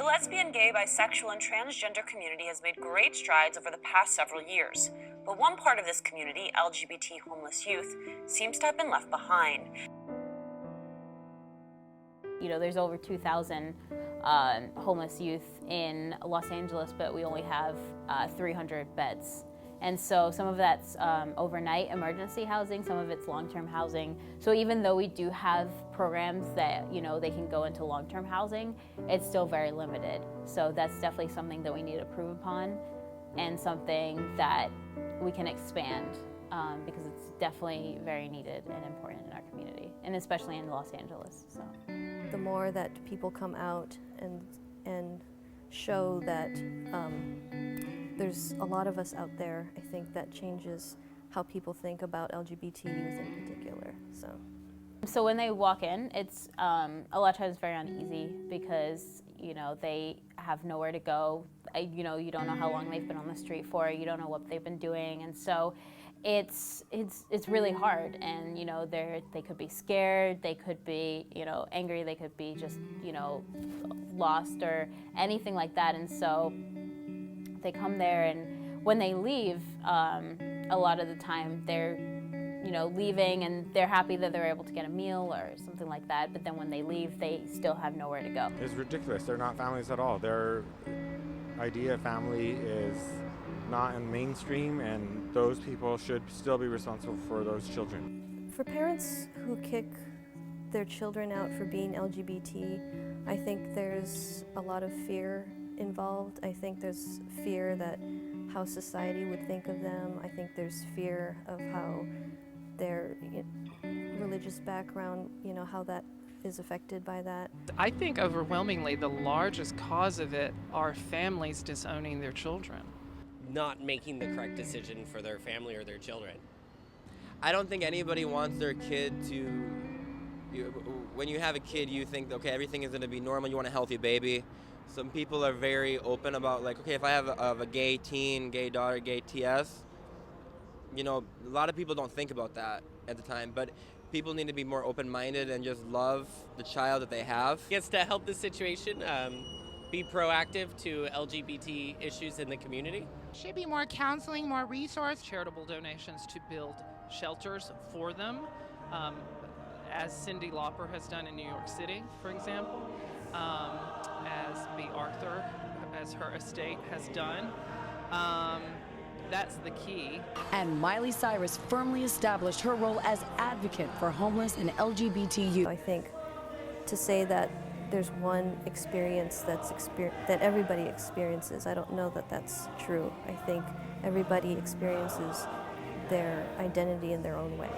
lesbian, gay, bisexual, and transgender community has made great strides over the past several years, but one part of this community, LGBT homeless youth, seems to have been left behind. You know, there's over 2,000 homeless youth in Los Angeles, but we only have 300 beds. And so some of that's overnight emergency housing, some of it's long-term housing. So even though we do have programs that, you know, they can go into long-term housing, it's still very limited. So that's definitely something that we need to improve upon and something that we can expand because it's definitely very needed and important in our community, and especially in Los Angeles. So the more that people come out and show that there's a lot of us out there, I think that changes how people think about LGBT youth in particular. So when they walk in, it's a lot of times very uneasy because, you know, they have nowhere to go. You know, you don't know how long they've been on the street for. You don't know what they've been doing, and so it's really hard. And you know, they could be scared, they could be, you know, angry, they could be just, you know, lost or anything like that. And so they come there, and when they leave, a lot of the time they're, you know, leaving and they're happy that they're able to get a meal or something like that, but then when they leave, they still have nowhere to go. It's ridiculous. They're not families at all. Their idea of family is not in mainstream, and those people should still be responsible for those children. for parents who kick their children out for being LGBT, I think there's a lot of fear involved. I think there's fear that how society would think of them. I think there's fear of how their religious background, you know, how that is affected by that. I think overwhelmingly the largest cause of it are families disowning their children. Not making the correct decision for their family or their children. I don't think anybody wants their kid to, when you have a kid, you think, okay, everything is going to be normal, you want a healthy baby. Some people are very open about, like, okay, if I have a gay teen, gay daughter, gay TS, you know, a lot of people don't think about that at the time, but people need to be more open-minded and just love the child that they have. It's to help the situation, be proactive to LGBT issues in the community. Should be more counseling, more resource. Charitable donations to build shelters for them, as Cyndi Lauper has done in New York City, for example, as B. Arthur, as her estate has done. That's the key. And Miley Cyrus firmly established her role as advocate for homeless and LGBT youth. I think to say that there's one experience that everybody experiences, I don't know that that's true. I think everybody experiences their identity in their own way.